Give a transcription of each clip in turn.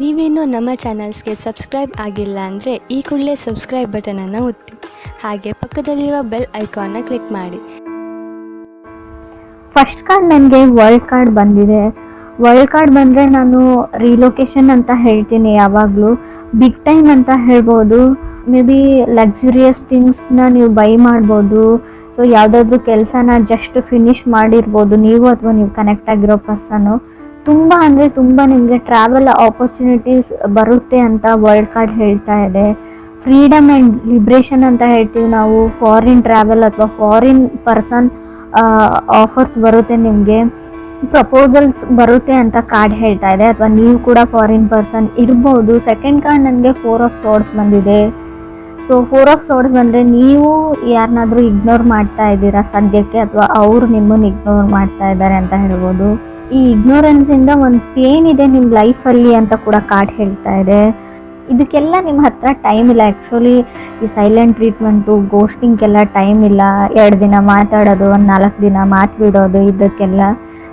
ನೀವೇನು ನಮ್ಮ ಚಾನಲ್ಸ್ಗೆ ಸಬ್ಸ್ಕ್ರೈಬ್ ಆಗಿಲ್ಲ ಅಂದರೆ ಈ ಕೂಡಲೇ ಸಬ್ಸ್ಕ್ರೈಬ್ ಬಟನನ್ನು ಒತ್ತಿ, ಹಾಗೆ ಪಕ್ಕದಲ್ಲಿರೋ ಬೆಲ್ ಐಕಾನ್ನ ಕ್ಲಿಕ್ ಮಾಡಿ. ಫಸ್ಟ್ ಕಾರ್ಡ್ ನನಗೆ ವರ್ಲ್ಡ್ ಕಾರ್ಡ್ ಬಂದಿದೆ. ವರ್ಲ್ಡ್ ಕಾರ್ಡ್ ಬಂದರೆ ನಾನು ರಿಲೊಕೇಶನ್ ಅಂತ ಹೇಳ್ತೀನಿ. ಯಾವಾಗಲೂ ಬಿಗ್ ಟೈಮ್ ಅಂತ ಹೇಳ್ಬೋದು. ಮೇ ಬಿ ಲಕ್ಸುರಿಯಸ್ ಥಿಂಗ್ಸ್ನ ನೀವು ಬೈ ಮಾಡ್ಬೋದು. ಸೊ ಯಾವುದಾದ್ರೂ ಕೆಲಸನ ಜಸ್ಟ್ ಫಿನಿಶ್ ಮಾಡಿರ್ಬೋದು ನೀವು ಅಥವಾ ನೀವು ಕನೆಕ್ಟ್ ಆಗಿರೋ ಪರ್ಸನ್ನು. ತುಂಬ ಅಂದರೆ ತುಂಬ ನಿಮಗೆ ಟ್ರಾವೆಲ್ ಆಪರ್ಚುನಿಟೀಸ್ ಬರುತ್ತೆ ಅಂತ ವರ್ಲ್ಡ್ ಕಾರ್ಡ್ ಹೇಳ್ತಾ ಇದೆ. ಫ್ರೀಡಮ್ ಆ್ಯಂಡ್ ಲಿಬ್ರೇಷನ್ ಅಂತ ಹೇಳ್ತೀವಿ ನಾವು. ಫಾರಿನ್ ಟ್ರಾವೆಲ್ ಅಥವಾ ಫಾರಿನ್ ಪರ್ಸನ್ ಆಫರ್ಸ್ ಬರುತ್ತೆ, ನಿಮಗೆ ಪ್ರಪೋಸಲ್ಸ್ ಬರುತ್ತೆ ಅಂತ ಕಾರ್ಡ್ ಹೇಳ್ತಾ ಇದೆ. ಅಥವಾ ನೀವು ಕೂಡ ಫಾರಿನ್ ಪರ್ಸನ್ ಇರ್ಬೋದು. ಸೆಕೆಂಡ್ ಕಾರ್ಡ್ ನನಗೆ 4 ಆಫ್ ಸೋರ್ಡ್ಸ್ ಬಂದಿದೆ. ಸೊ 4 ಆಫ್ ಸೋರ್ಡ್ಸ್ ಬಂದರೆ ನೀವು ಯಾರನ್ನಾದರೂ ಇಗ್ನೋರ್ ಮಾಡ್ತಾ ಇದ್ದೀರಾ ಸದ್ಯಕ್ಕೆ, ಅಥವಾ ಅವರು ನಿಮ್ಮನ್ನು ಇಗ್ನೋರ್ ಮಾಡ್ತಾ ಇದ್ದಾರೆ ಅಂತ ಹೇಳ್ಬೋದು. ಈ ಇಗ್ನೋರೆನ್ಸಿಂದ ಒಂದು ಪೇನ್ ಇದೆ ನಿಮ್ಮ ಲೈಫಲ್ಲಿ ಅಂತ ಕೂಡ ಕಾರ್ಡ್ ಹೇಳ್ತಾ ಇದೆ. ಇದಕ್ಕೆಲ್ಲ ನಿಮ್ಮ ಹತ್ರ ಟೈಮ್ ಇಲ್ಲ. ಆ್ಯಕ್ಚುಲಿ ಈ ಸೈಲೆಂಟ್ ಟ್ರೀಟ್ಮೆಂಟು, ಗೋಸ್ಟಿಂಗ್ಗೆಲ್ಲ ಟೈಮ್ ಇಲ್ಲ. 2 ದಿನ ಮಾತಾಡೋದು, ಒಂದು 4 ದಿನ ಮಾತು ಬಿಡೋದು, ಇದಕ್ಕೆಲ್ಲ.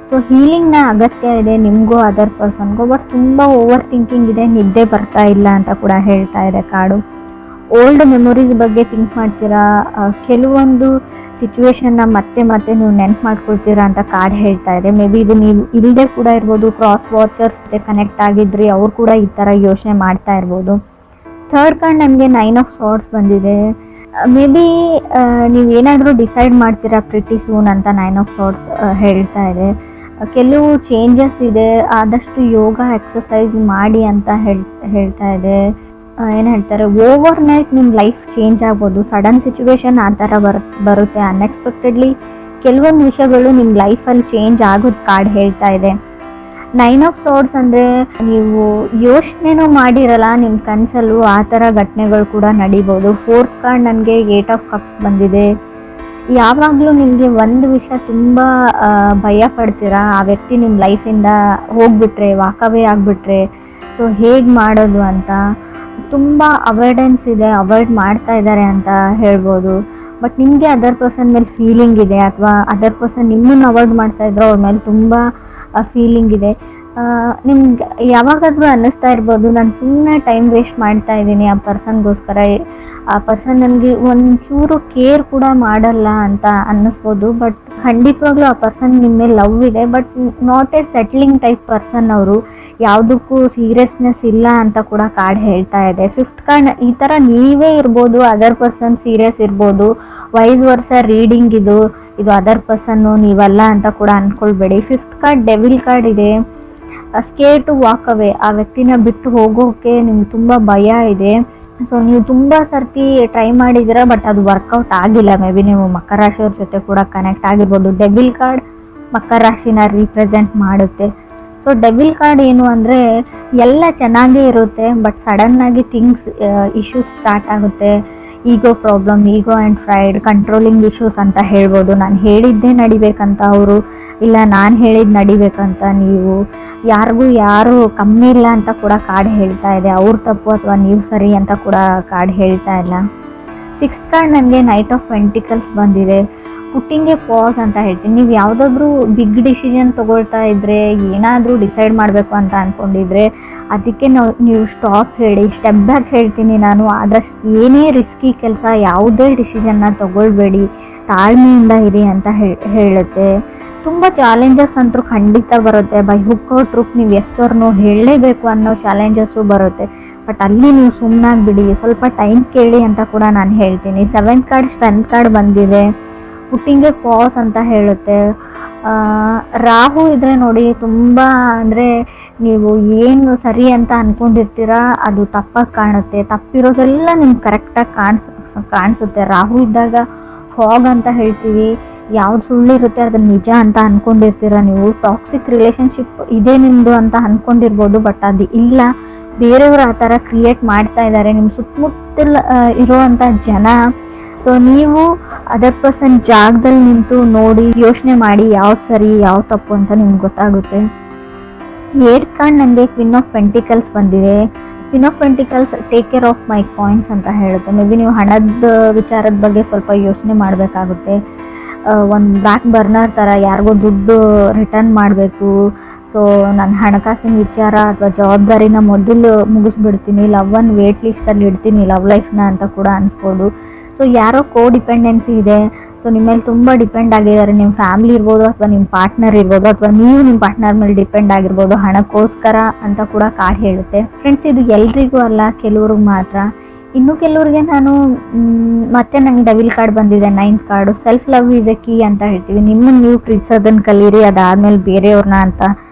ಸೊ ಹೀಲಿಂಗ್ನ ಅಗತ್ಯ ಇದೆ ನಿಮಗೂ ಅದರ್ ಪರ್ಸನ್ಗೂ. ಬಟ್ ತುಂಬ ಓವರ್ ಥಿಂಕಿಂಗ್ ಇದೆ, ನಿದ್ದೆ ಬರ್ತಾ ಇಲ್ಲ ಅಂತ ಕೂಡ ಹೇಳ್ತಾ ಇದೆ ಕಾರ್ಡು. ಓಲ್ಡ್ ಮೆಮೊರೀಸ್ ಬಗ್ಗೆ ಥಿಂಕ್ ಮಾಡ್ತೀರಾ. ಕೆಲವೊಂದು ಸಿಚುವೇಶನ್ನ ಮತ್ತೆ ಮತ್ತೆ ನೀವು ನೆನ್ಪು ಮಾಡ್ಕೊಳ್ತೀರಾ ಅಂತ ಕಾರ್ಡ್ ಹೇಳ್ತಾ ಇದೆ. ಮೇ ಬಿ ಇದು ನೀವು ಇಲ್ಲದೆ ಕೂಡ ಇರ್ಬೋದು. ಕ್ರಾಸ್ ವಾಚರ್ಸ್ ಜೊತೆ ಕನೆಕ್ಟ್ ಆಗಿದ್ರಿ, ಅವ್ರು ಕೂಡ ಈ ಥರ ಯೋಚನೆ ಮಾಡ್ತಾ ಇರ್ಬೋದು. ಥರ್ಡ್ ಕಾರ್ಡ್ ನಮಗೆ 9 ಆಫ್ ಸಾರ್ಡ್ಸ್ ಬಂದಿದೆ. ಮೇ ಬಿ ನೀವು ಏನಾದರೂ ಡಿಸೈಡ್ ಮಾಡ್ತೀರಾ ಪ್ರಿಟಿ ಸೂನ್ ಅಂತ 9 ಆಫ್ ಸಾರ್ಡ್ಸ್ ಹೇಳ್ತಾ ಇದೆ. ಕೆಲವು ಚೇಂಜಸ್ ಇದೆ, ಆದಷ್ಟು ಯೋಗ ಎಕ್ಸಸೈಸ್ ಮಾಡಿ ಅಂತ ಹೇಳ್ತಾ ಇದೆ. ಏನು ಹೇಳ್ತಾರೆ, ಓವರ್ ನೈಟ್ ನಿಮ್ಮ ಲೈಫ್ ಚೇಂಜ್ ಆಗ್ಬೋದು. ಸಡನ್ ಸಿಚುವೇಶನ್ ಆ ಥರ ಬರುತ್ತೆ ಅನ್ಎಕ್ಸ್ಪೆಕ್ಟೆಡ್ಲಿ. ಕೆಲವೊಂದು ವಿಷಯಗಳು ನಿಮ್ಮ ಲೈಫಲ್ಲಿ ಚೇಂಜ್ ಆಗೋದು ಕಾರ್ಡ್ ಹೇಳ್ತಾ ಇದೆ. 9 ಆಫ್ ಸಾರ್ಡ್ಸ್ ಅಂದರೆ ನೀವು ಯೋಚನೆನೂ ಮಾಡಿರಲ್ಲ ನಿಮ್ಮ ಕನಸಲ್ಲೂ ಆ ಥರ ಘಟನೆಗಳು ಕೂಡ ನಡೀಬೋದು. ಫೋರ್ತ್ ಕಾರ್ಡ್ ನನಗೆ 8 ಆಫ್ ಕಪ್ಸ್ ಬಂದಿದೆ. ಯಾವಾಗಲೂ ನಿಮಗೆ ಒಂದು ವಿಷಯ ತುಂಬ ಭಯ ಪಡ್ತೀರಾ, ಆ ವ್ಯಕ್ತಿ ನಿಮ್ಮ ಲೈಫಿಂದ ಹೋಗ್ಬಿಟ್ರೆ, ವಾಕವೇ ಆಗಿಬಿಟ್ರೆ, ಸೊ ಹೇಗೆ ಮಾಡೋದು ಅಂತ ತುಂಬ ಅವಾಯ್ಡೆನ್ಸ್ ಇದೆ, ಅವಾಯ್ಡ್ ಮಾಡ್ತಾ ಇದ್ದಾರೆ ಅಂತ ಹೇಳ್ಬೋದು. ಬಟ್ ನಿಮಗೆ ಅದರ್ ಪರ್ಸನ್ ಮೇಲೆ ಫೀಲಿಂಗ್ ಇದೆ, ಅಥವಾ ಅದರ್ ಪರ್ಸನ್ ನಿಮ್ಮನ್ನು ಅವಾಯ್ಡ್ ಮಾಡ್ತಾ ಇದ್ರು, ಅವ್ರ ಮೇಲೆ ತುಂಬ ಫೀಲಿಂಗ್ ಇದೆ. ನಿಮ್ಗೆ ಯಾವಾಗಾದರೂ ಅನ್ನಿಸ್ತಾ ಇರ್ಬೋದು, ನಾನು ಸುಮ್ಮನೆ ಟೈಮ್ ವೇಸ್ಟ್ ಮಾಡ್ತಾ ಇದ್ದೀನಿ ಆ ಪರ್ಸನ್ಗೋಸ್ಕರ, ಆ ಪರ್ಸನ್ ನನಗೆ ಒಂಚೂರು ಕೇರ್ ಕೂಡ ಮಾಡಲ್ಲ ಅಂತ ಅನ್ನಿಸ್ಬೋದು. ಬಟ್ ಖಂಡಿತವಾಗ್ಲೂ ಆ ಪರ್ಸನ್ ನಿಮ್ಮ ಮೇಲೆ ಲವ್ ಇದೆ, but not A settling type person ಅವರು. ಯಾವುದಕ್ಕೂ ಸೀರಿಯಸ್ನೆಸ್ ಇಲ್ಲ ಅಂತ ಕೂಡ ಕಾರ್ಡ್ ಹೇಳ್ತಾ ಇದೆ. ಫಿಫ್ತ್ ಕಾರ್ಡ್ ಈ ಥರ ನೀವೇ ಇರ್ಬೋದು, ಅದರ್ ಪರ್ಸನ್ ಸೀರಿಯಸ್ ಇರ್ಬೋದು. ವೈಸ್ ವರ್ಸ ರೀಡಿಂಗ್ ಇದು ಅದರ್ ಪರ್ಸನ್ನು ನೀವಲ್ಲ ಅಂತ ಕೂಡ ಅಂದ್ಕೊಳ್ಬೇಡಿ. ಫಿಫ್ತ್ ಕಾರ್ಡ್ ಡೆವಿಲ್ ಕಾರ್ಡ್ ಇದೆ. ಸ್ಕೇರ್ ಟು ವಾಕ್ ಅವೇ, ಆ ವ್ಯಕ್ತಿನ ಬಿಟ್ಟು ಹೋಗೋಕೆ ನಿಮ್ಗೆ ತುಂಬ ಭಯ ಇದೆ. ಸೊ ನೀವು ತುಂಬ ಸರ್ತಿ ಟ್ರೈ ಮಾಡಿದ್ದೀರಾ, ಬಟ್ ಅದು ವರ್ಕೌಟ್ ಆಗಿಲ್ಲ. ಮೇ ಬಿ ನೀವು ಮಕರ ರಾಶಿಯವ್ರ ಜೊತೆ ಕೂಡ ಕನೆಕ್ಟ್ ಆಗಿರ್ಬೋದು. ಡೆವಿಲ್ ಕಾರ್ಡ್ ಮಕರ ರಾಶಿನ ರೀಪ್ರೆಸೆಂಟ್ ಮಾಡುತ್ತೆ. ಸೊ ಡೆವಿಲ್ ಕಾರ್ಡ್ ಏನು ಅಂದರೆ, ಎಲ್ಲ ಚೆನ್ನಾಗೇ ಇರುತ್ತೆ, ಬಟ್ ಸಡನ್ನಾಗಿ ಇಶ್ಯೂಸ್ ಸ್ಟಾರ್ಟ್ ಆಗುತ್ತೆ. Ego problem, ego and pride, controlling issues ಅಂತ ಹೇಳ್ಬೋದು. ನಾನು ಹೇಳಿದ್ದೇ ನಡಿಬೇಕಂತ ಅವರು, ಇಲ್ಲ ನಾನು ಹೇಳಿದ್ದು ನಡಿಬೇಕಂತ ನೀವು. ಯಾರಿಗೂ ಯಾರು ಕಮ್ಮಿ ಇಲ್ಲ ಅಂತ ಕೂಡ ಕಾರ್ಡ್ ಹೇಳ್ತಾ ಇದೆ. ಅವ್ರ ತಪ್ಪು ಅಥವಾ ನೀವು ಸರಿ ಅಂತ ಕೂಡ ಕಾರ್ಡ್ ಹೇಳ್ತಾ ಇಲ್ಲ. ಸಿಕ್ಸ್ತ್ ಕಾರ್ಡ್ ನನಗೆ ನೈಟ್ ಆಫ್ ಪೆಂಟಿಕಲ್ಸ್ ಬಂದಿದೆ. ಪುಟ್ಟಿಂಗ್ ಎ ಪಾಸ್ ಅಂತ ಹೇಳ್ತೀನಿ. ನೀವು ಯಾವುದಾದ್ರೂ ಬಿಗ್ ಡಿಸಿಷನ್ ತೊಗೊಳ್ತಾ ಇದ್ದರೆ, ಏನಾದರೂ ಡಿಸೈಡ್ ಮಾಡಬೇಕು ಅಂತ ಅಂದ್ಕೊಂಡಿದ್ರೆ, ಅದಕ್ಕೆ ನೀವು ಸ್ಟಾಪ್ ಹೇಳಿ, ಸ್ಟೆಪ್ ಬ್ಯಾಕ್ ಹೇಳ್ತೀನಿ ನಾನು. ಆದಷ್ಟು ಏನೇ ರಿಸ್ಕಿ ಕೆಲಸ, ಯಾವುದೇ ಡಿಸಿಷನ್ನ ತೊಗೊಳ್ಬೇಡಿ, ತಾಳ್ಮೆಯಿಂದ ಇರಿ ಅಂತ ಹೇಳುತ್ತೆ. ತುಂಬ ಚಾಲೆಂಜಸ್ ಅಂತೂ ಖಂಡಿತ ಬರುತ್ತೆ. ಬೈ ಹುಕ್ ಔಟ್ ಟ್ರೂಕ್ ನೀವು ಎಷ್ಟೋರ್ನೋ ಹೇಳಲೇಬೇಕು ಅನ್ನೋ ಚಾಲೆಂಜಸ್ಸು ಬರುತ್ತೆ. ಬಟ್ ಅಲ್ಲಿ ನೀವು ಸುಮ್ಮನಾಗ್ಬಿಡಿ, ಸ್ವಲ್ಪ ಟೈಮ್ ಕೇಳಿ ಅಂತ ಕೂಡ ನಾನು ಹೇಳ್ತೀನಿ. 7th ಕಾರ್ಡ್ ಸ್ಟ್ರೆಂತ್ ಕಾರ್ಡ್ ಬಂದಿದೆ. ಪುಟ್ಟಿಂಗ್ ಎ ಪಾಸ್ ಅಂತ ಹೇಳುತ್ತೆ. ರಾಹು ಇದ್ರೆ ನೋಡಿ, ತುಂಬ ಅಂದರೆ ನೀವು ಏನು ಸರಿ ಅಂತ ಅಂದ್ಕೊಂಡಿರ್ತೀರಾ ಅದು ತಪ್ಪಾಗಿ ಕಾಣುತ್ತೆ. ತಪ್ಪಿರೋದೆಲ್ಲ ನಿಮ್ಗೆ ಕರೆಕ್ಟಾಗಿ ಕಾಣಿಸುತ್ತೆ. ರಾಹು ಇದ್ದಾಗ ಫಾಗ್ ಅಂತ ಹೇಳ್ತೀವಿ. ಯಾವ್ದು ಸುಳ್ಳಿರುತ್ತೆ ಅದನ್ನು ನಿಜ ಅಂತ ಅಂದ್ಕೊಂಡಿರ್ತೀರ ನೀವು. ಟಾಕ್ಸಿಕ್ ರಿಲೇಷನ್ಶಿಪ್ ಇದೆ ನಿಮ್ಮದು ಅಂತ ಅಂದ್ಕೊಂಡಿರ್ಬೋದು, ಬಟ್ ಅದು ಇಲ್ಲ. ಬೇರೆಯವರು ಆ ಥರ ಕ್ರಿಯೇಟ್ ಮಾಡ್ತಾ ಇದ್ದಾರೆ ನಿಮ್ಮ ಸುತ್ತಮುತ್ತಲ ಇರೋವಂಥ ಜನ. ಸೊ ನೀವು ಅದರ್ ಪರ್ಸನ್ ಜಾಗದಲ್ಲಿ ನಿಂತು ನೋಡಿ, ಯೋಚನೆ ಮಾಡಿ ಯಾವ್ದು ಸರಿ ಯಾವ ತಪ್ಪು ಅಂತ ನಿಮ್ಗೆ ಗೊತ್ತಾಗುತ್ತೆ. 8th ಕಾರ್ಡ್ ನನಗೆ ಕ್ವೀನ್ ಆಫ್ ಪೆಂಟಿಕಲ್ಸ್ ಬಂದಿದೆ. Queen of pentacles take care of my coins ಅಂತ ಹೇಳುತ್ತೆ. ಮೇ ಬಿ ನೀವು ಹಣದ ವಿಚಾರದ ಬಗ್ಗೆ ಸ್ವಲ್ಪ ಯೋಚನೆ ಮಾಡಬೇಕಾಗುತ್ತೆ. ಒಂದು ಬ್ಯಾಕ್ ಬರ್ನರ್ ಥರ ಯಾರಿಗೋ ದುಡ್ಡು ರಿಟರ್ನ್ ಮಾಡಬೇಕು, ಸೊ ನನ್ನ ಹಣಕಾಸಿನ ವಿಚಾರ ಅಥವಾ ಜವಾಬ್ದಾರಿನ ಮೊದಲು ಮುಗಿಸ್ಬಿಡ್ತೀನಿ, ಲವ್ವನ್ನು ವೇಟ್ ಲಿಸ್ಟಲ್ಲಿ ಇಡ್ತೀನಿ ಲವ್ ಲೈಫ್ನ ಅಂತ ಕೂಡ ಅನ್ಸ್ಬೋದು. ಸೊ ಯಾರೋ ಡಿಪೆಂಡೆನ್ಸಿ ಇದೆ, ಸೊ ನಿಮ್ಮ ಮೇಲೆ ತುಂಬ ಡಿಪೆಂಡ್ ಆಗಿದ್ದಾರೆ. ನಿಮ್ಮ ಫ್ಯಾಮಿಲಿ ಇರ್ಬೋದು ಅಥವಾ ನಿಮ್ಮ ಪಾರ್ಟ್ನರ್ ಇರ್ಬೋದು, ಅಥವಾ ನೀವು ನಿಮ್ಮ ಪಾರ್ಟ್ನರ್ ಮೇಲೆ ಡಿಪೆಂಡ್ ಆಗಿರ್ಬೋದು ಹಣಕ್ಕೋಸ್ಕರ ಅಂತ ಕೂಡ ಕಾರ್ಡ್ ಹೇಳುತ್ತೆ. ಫ್ರೆಂಡ್ಸ್, ಇದು ಎಲ್ರಿಗೂ ಅಲ್ಲ, ಕೆಲವ್ರಿಗೆ ಮಾತ್ರ. ಇನ್ನು ಕೆಲವ್ರಿಗೆ ನಾನು ಮತ್ತೆ ನಂಗೆ ಡೆವಿಲ್ ಕಾರ್ಡ್ ಬಂದಿದೆ, 9th card. Self love is A key ಅಂತ ಹೇಳ್ತೀವಿ. ನಿಮ್ಮನ್ನು ನೀವು ಪ್ರೀತಿಸೋದನ್ನು ಕಲೀರಿ, ಅದಾದ್ಮೇಲೆ ಬೇರೆಯವ್ರನ್ನ ಅಂತ.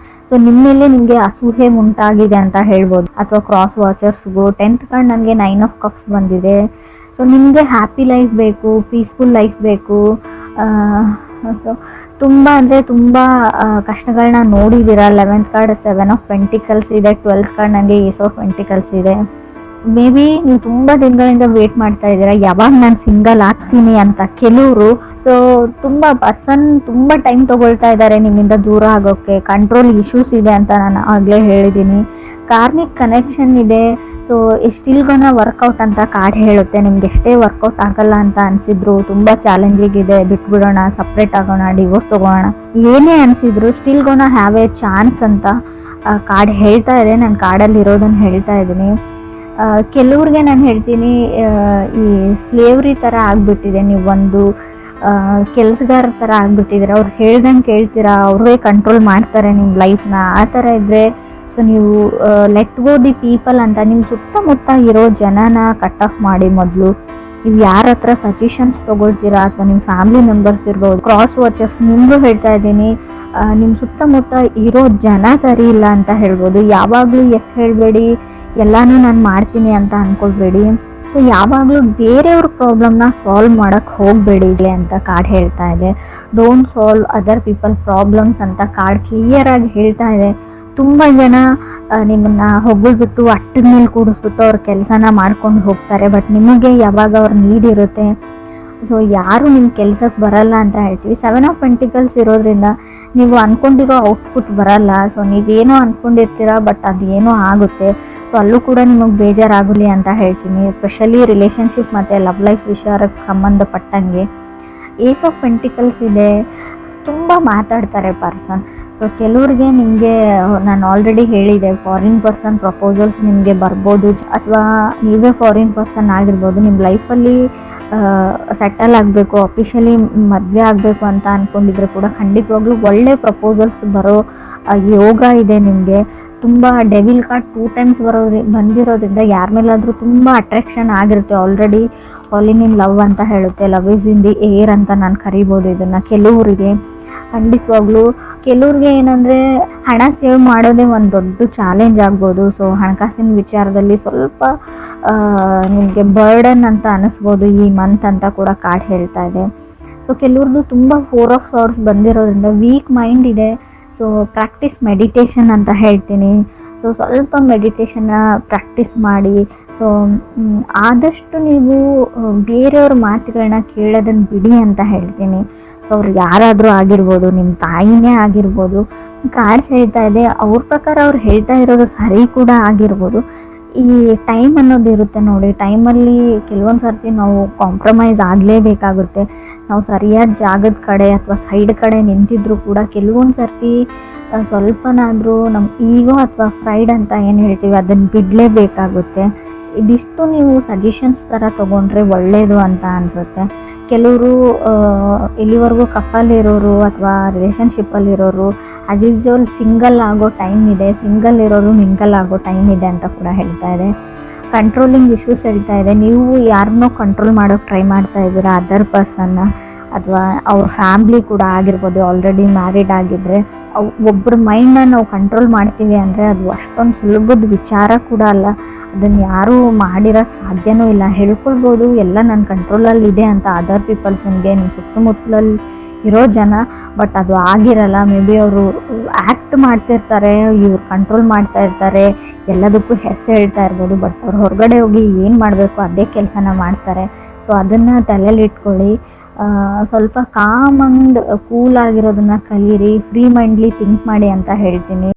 ಸೊ ನಿಮ್ಮ ಮೇಲೆ ನಿಮಗೆ ಅಸೂಹೆ ಉಂಟಾಗಿದೆ ಅಂತ ಹೇಳ್ಬೋದು. ಅಥವಾ ಕ್ರಾಸ್ ವಾಚರ್ಸ್ಗೂ 10th ಕಾರ್ಡ್ ನನಗೆ 9 ಆಫ್ ಕಪ್ಸ್ ಬಂದಿದೆ. ಸೊ ನಿಮಗೆ ಹ್ಯಾಪಿ ಲೈಫ್ ಬೇಕು, ಪೀಸ್ಫುಲ್ ಲೈಫ್ ಬೇಕು. ಸೊ ತುಂಬ ಅಂದರೆ ತುಂಬ ಕಷ್ಟಗಳನ್ನ ನೋಡಿದ್ದೀರಾ. 11th ಕಾರ್ಡ್ 7 ಆಫ್ ಪೆಂಟಿಕಲ್ಸ್ ಇದೆ, 12th ಕಾರ್ಡ್ ನನಗೆ ಏಸ್ ಆಫ್ ಪೆಂಟಿಕಲ್ಸ್ ಇದೆ. ಮೇ ಬಿ ನೀವು ತುಂಬ ದಿನಗಳಿಂದ ವೇಟ್ ಮಾಡ್ತಾ ಇದ್ದೀರಾ ಯಾವಾಗ ನಾನು ಸಿಂಗಲ್ ಆಗ್ತೀನಿ ಅಂತ ಕೆಲವರು. ಸೊ ತುಂಬ ಟೈಮ್ ತೊಗೊಳ್ತಾ ಇದ್ದಾರೆ ನಿಮ್ಮಿಂದ ದೂರ ಆಗೋಕ್ಕೆ. ಕಂಟ್ರೋಲ್ ಇಶ್ಯೂಸ್ ಇದೆ ಅಂತ ನಾನು ಆಗಲೇ ಹೇಳಿದ್ದೀನಿ. ಕಾರ್ಮಿಕ್ ಕನೆಕ್ಷನ್ ಇದೆ. ಸೊ ಸ್ಟಿಲ್ ಗೋನ ವರ್ಕೌಟ್ ಅಂತ ಕಾರ್ಡ್ ಹೇಳುತ್ತೆ. ನಿಮ್ಗೆ ಎಷ್ಟೇ ವರ್ಕೌಟ್ ಆಗಲ್ಲ ಅಂತ ಅನಿಸಿದ್ರು, ತುಂಬ ಚಾಲೆಂಜಿಂಗ್ ಇದೆ, ಬಿಟ್ಬಿಡೋಣ, ಸಪ್ರೇಟ್ ಆಗೋಣ, ಡಿವೋರ್ಸ್ ತೊಗೋಣ, ಏನೇ ಅನಿಸಿದ್ರು still gonna have a chance ಅಂತ ಕಾರ್ಡ್ ಹೇಳ್ತಾ ಇದೆ. ನಾನು ಕಾರ್ಡಲ್ಲಿ ಇರೋದನ್ನು ಹೇಳ್ತಾ ಇದ್ದೀನಿ. ಕೆಲವ್ರಿಗೆ ನಾನು ಹೇಳ್ತೀನಿ, ಈ ಸ್ಲೇವ್ರಿ ಥರ ಆಗಿಬಿಟ್ಟಿದೆ. ನೀವು ಒಂದು ಕೆಲಸಗಾರ ಥರ ಆಗಿಬಿಟ್ಟಿದ್ದೀರ. ಅವ್ರು ಹೇಳ್ದಂಗೆ ಕೇಳ್ತೀರಾ, ಅವ್ರೇ ಕಂಟ್ರೋಲ್ ಮಾಡ್ತಾರೆ ನಿಮ್ಮ ಲೈಫ್ನ. ಆ ಥರ ಇದ್ದರೆ ಸೊ ನೀವು ಲೆಟ್ ಗೋ ದಿ ಪೀಪಲ್ ಅಂತ ನಿಮ್ಮ ಸುತ್ತಮುತ್ತ ಇರೋ ಜನನ ಕಟ್ ಆಫ್ ಮಾಡಿ. ಮೊದಲು ನೀವು ಯಾರ ಹತ್ರ ಸಜೆಷನ್ಸ್ ತೊಗೊಳ್ತೀರಾ, ಅಥವಾ ನಿಮ್ಮ ಫ್ಯಾಮಿಲಿ ಮೆಂಬರ್ಸ್ ಇರ್ಬೋದು, ಕ್ರಾಸ್ ವಾಚರ್ಸ್, ನಿಮಗೂ ಹೇಳ್ತಾ ಇದ್ದೀನಿ, ನಿಮ್ಮ ಸುತ್ತಮುತ್ತ ಇರೋ ಜನ ಸರಿ ಇಲ್ಲ ಅಂತ ಹೇಳ್ಬೋದು. ಯಾವಾಗಲೂ ಎಸ್ ಹೇಳಬೇಡಿ, ಎಲ್ಲನೂ ನಾನು ಮಾಡ್ತೀನಿ ಅಂತ ಅಂದ್ಕೊಳ್ಬೇಡಿ. ಸೊ ಯಾವಾಗಲೂ ಬೇರೆಯವ್ರ ಪ್ರಾಬ್ಲಮ್ನ ಸಾಲ್ವ್ ಮಾಡೋಕ್ಕೆ ಹೋಗಬೇಡಿ ಅಂತ ಕಾರ್ಡ್ ಹೇಳ್ತಾ ಇದೆ. Don't solve other people problems ಅಂತ ಕಾರ್ಡ್ ಕ್ಲಿಯರಾಗಿ ಹೇಳ್ತಾ ಇದೆ. ತುಂಬ ಜನ ನಿಮ್ಮನ್ನು ಹೊಗಳ್ಬಿಟ್ಟು ಅಟ್ಟದ ಮೇಲೆ ಕೂಡಿಸ್ಬಿಟ್ಟು ಅವ್ರ ಕೆಲಸನ ಮಾಡ್ಕೊಂಡು ಹೋಗ್ತಾರೆ. ಬಟ್ ನಿಮಗೆ ಯಾವಾಗ ಅವ್ರ ನೀಡ್ ಇರುತ್ತೆ. ಸೊ ಯಾರು ನಿಮ್ಮ ಕೆಲಸಕ್ಕೆ ಬರಲ್ಲ ಅಂತ ಹೇಳ್ತೀವಿ. 7 ಆಫ್ ಪೆಂಟಿಕಲ್ಸ್ ಇರೋದ್ರಿಂದ ನೀವು ಅಂದ್ಕೊಂಡಿರೋ ಔಟ್ಪುಟ್ ಬರಲ್ಲ. ಸೊ ನೀವೇನೋ ಅಂದ್ಕೊಂಡಿರ್ತೀರ, ಬಟ್ ಅದೇನೋ ಆಗುತ್ತೆ. ಸೊ ಅಲ್ಲೂ ಕೂಡ ನಿಮಗೆ ಬೇಜಾರಾಗಲಿ ಅಂತ ಹೇಳ್ತೀನಿ. ಎಸ್ಪೆಷಲಿ ರಿಲೇಷನ್ಶಿಪ್ ಮತ್ತು ಲವ್ ಲೈಫ್ ವಿಚಾರಕ್ಕೆ ಸಂಬಂಧಪಟ್ಟಂಗೆ. ಏಸ್ ಆಫ್ ಪೆಂಟಿಕಲ್ಸ್ ಇದೆ. ತುಂಬ ಮಾತಾಡ್ತಾರೆ ಪರ್ಸನ್. ಸೊ ಕೆಲವ್ರಿಗೆ ನಿಮಗೆ ನಾನು ಆಲ್ರೆಡಿ ಹೇಳಿದೆ, ಫಾರಿನ್ ಪರ್ಸನ್ ಪ್ರಪೋಸಲ್ಸ್ ನಿಮಗೆ ಬರ್ಬೋದು, ಅಥವಾ ನೀವೇ ಫಾರಿನ್ ಪರ್ಸನ್ ಆಗಿರ್ಬೋದು. ನಿಮ್ಮ ಲೈಫಲ್ಲಿ ಸೆಟಲ್ ಆಗಬೇಕು, ಅಫಿಷಿಯಲಿ ಮದುವೆ ಆಗಬೇಕು ಅಂತ ಅಂದ್ಕೊಂಡಿದ್ರೆ ಕೂಡ ಖಂಡಿತವಾಗ್ಲೂ ಒಳ್ಳೆ ಪ್ರಪೋಸಲ್ಸ್ ಬರೋ ಯೋಗ ಇದೆ ನಿಮಗೆ. ತುಂಬ ಡೆವಿಲ್ ಕಾರ್ಡ್ 2 ಟೈಮ್ಸ್ ಬಂದಿರೋದ್ರಿಂದ ಯಾರ ಮೇಲಾದರೂ ತುಂಬ ಅಟ್ರಾಕ್ಷನ್ ಆಗಿರುತ್ತೆ. ಆಲ್ರೆಡಿ ಫಾಲಿಂಗ್ ಇನ್ ಲವ್ ಅಂತ ಹೇಳುತ್ತೆ. Love is in the air ಅಂತ ನಾನು ಕರಿಬೋದು ಇದನ್ನು. ಕೆಲವರಿಗೆ ಖಂಡಿತವಾಗ್ಲೂ, ಕೆಲವ್ರಿಗೆ ಏನಂದರೆ ಹಣ ಸೇವ್ ಮಾಡೋದೇ ಒಂದು ದೊಡ್ಡ ಚಾಲೆಂಜ್ ಆಗ್ಬೋದು. ಸೊ ಹಣಕಾಸಿನ ವಿಚಾರದಲ್ಲಿ ಸ್ವಲ್ಪ ನಿಮಗೆ ಬರ್ಡನ್ ಅಂತ ಅನ್ನಿಸ್ಬೋದು ಈ ಮಂತ್ ಅಂತ ಕೂಡ ಕಾರ್ಡ್ ಹೇಳ್ತಾ ಇದೆ. ಸೊ ಕೆಲವ್ರದ್ದು ತುಂಬ 4 ಆಫ್ ಸಾರ್ಟ್ಸ್ ಬಂದಿರೋದ್ರಿಂದ ವೀಕ್ ಮೈಂಡ್ ಇದೆ. ಸೊ ಪ್ರಾಕ್ಟೀಸ್ ಮೆಡಿಟೇಷನ್ ಅಂತ ಹೇಳ್ತೀನಿ. ಸೊ ಸ್ವಲ್ಪ ಮೆಡಿಟೇಷನ್ನ ಪ್ರಾಕ್ಟೀಸ್ ಮಾಡಿ. ಸೊ ಆದಷ್ಟು ನೀವು ಬೇರೆಯವ್ರ ಮಾತುಗಳನ್ನ ಕೇಳೋದನ್ನು ಬಿಡಿ ಅಂತ ಹೇಳ್ತೀನಿ. ಸೊ ಅವ್ರು ಯಾರಾದರೂ ಆಗಿರ್ಬೋದು, ನಿಮ್ಮ ತಾಯಿನೇ ಆಗಿರ್ಬೋದು. ಕಾರ್ಡ್ ಹೇಳ್ತಾ ಇದೆ, ಅವ್ರ ಪ್ರಕಾರ ಅವ್ರು ಹೇಳ್ತಾ ಇರೋದು ಸರಿ ಕೂಡ ಆಗಿರ್ಬೋದು. ಈ ಟೈಮ್ ಅನ್ನೋದು ಇರುತ್ತೆ ನೋಡಿ, ಟೈಮಲ್ಲಿ ಕೆಲವೊಂದು ಸರ್ತಿ ನಾವು ಕಾಂಪ್ರಮೈಸ್ ಆಗಲೇಬೇಕಾಗುತ್ತೆ. ನಾವು ಸರಿಯಾದ ಜಾಗದ ಕಡೆ ಅಥವಾ ಸೈಡ್ ಕಡೆ ನಿಂತಿದ್ರು ಕೂಡ ಕೆಲವೊಂದು ಸರ್ತಿ ಸ್ವಲ್ಪನಾದರೂ ನಮ್ಮ ಈಗೋ ಅಥವಾ ಫ್ರೈಡ್ ಅಂತ ಏನು ಹೇಳ್ತೀವಿ ಅದನ್ನು ಬಿಡಲೇಬೇಕಾಗುತ್ತೆ. ಇದಿಷ್ಟು ನೀವು ಸಜೆಷನ್ಸ್ ಥರ ತೊಗೊಂಡ್ರೆ ಒಳ್ಳೆಯದು ಅಂತ ಅನಿಸುತ್ತೆ. ಕೆಲವರು ಇಲ್ಲಿವರೆಗೂ ಕಪ್ಪಲ್ಲಿರೋರು ಅಥವಾ ರಿಲೇಷನ್ಶಿಪ್ಪಲ್ಲಿರೋರು ಆ್ಯಸ್ ಯೂಸ್ವಲ್ ಸಿಂಗಲ್ ಆಗೋ ಟೈಮ್ ಇದೆ, ಸಿಂಗಲ್ ಇರೋರು ಮಿಂಗಲ್ ಆಗೋ ಟೈಮ್ ಇದೆ ಅಂತ ಕೂಡ ಹೇಳ್ತಾ ಇದೆ. ಕಂಟ್ರೋಲಿಂಗ್ ಇಶ್ಯೂಸ್ ಹೇಳ್ತಾ ಇದೆ. ನೀವು ಯಾರನ್ನೋ ಕಂಟ್ರೋಲ್ ಮಾಡೋಕ್ಕೆ ಟ್ರೈ ಮಾಡ್ತಾ ಇದ್ದೀರಾ, ಅದರ್ ಪರ್ಸನ್ನ, ಅಥವಾ ಅವ್ರ ಫ್ಯಾಮ್ಲಿ ಕೂಡ ಆಗಿರ್ಬೋದು. ಆಲ್ರೆಡಿ ಮ್ಯಾರಿಡ್ ಆಗಿದ್ದರೆ ಒಬ್ಬರ ಮೈಂಡನ್ನ ನಾವು ಕಂಟ್ರೋಲ್ ಮಾಡ್ತೀವಿ ಅಂದರೆ ಅದು ಅಷ್ಟೊಂದು ಸುಲಭದ ವಿಚಾರ ಕೂಡ ಅಲ್ಲ. ಅದನ್ನು ಯಾರೂ ಮಾಡಿರೋಕ್ಕೆ ಸಾಧ್ಯವೂ ಇಲ್ಲ. ಹೇಳ್ಕೊಳ್ಬೋದು ಎಲ್ಲ ನನ್ನ ಕಂಟ್ರೋಲಲ್ಲಿ ಇದೆ ಅಂತ ಅದರ್ ಪೀಪಲ್ಸ್ಗೆ, ನಿಮ್ಮ ಸುತ್ತಮುತ್ತಲಲ್ಲಿ ಇರೋ ಜನ, ಬಟ್ ಅದು ಆಗಿರಲ್ಲ. ಮೇ ಬಿ ಅವರು ಆ್ಯಕ್ಟ್ ಮಾಡ್ತಿರ್ತಾರೆ, ಇವ್ರು ಕಂಟ್ರೋಲ್ ಮಾಡ್ತಾ ಇರ್ತಾರೆ, ಎಲ್ಲದಕ್ಕೂ ಹೆಸರು ಹೇಳ್ತಾ ಇರ್ಬೋದು, ಬಟ್ ಅವ್ರು ಹೊರಗಡೆ ಹೋಗಿ ಏನು ಮಾಡಬೇಕು ಅದೇ ಕೆಲಸನ ಮಾಡ್ತಾರೆ. ಸೊ ಅದನ್ನು ತಲೆಯಲ್ಲಿ ಇಟ್ಕೊಳ್ಳಿ. ಸ್ವಲ್ಪ ಕಾಮ್ ಆ್ಯಂಡ್ ಕೂಲ್ ಆಗಿರೋದನ್ನು ಕಲೀರಿ, ಫ್ರೀ ಮೈಂಡ್ಲಿ ಥಿಂಕ್ ಮಾಡಿ ಅಂತ ಹೇಳ್ತೀನಿ.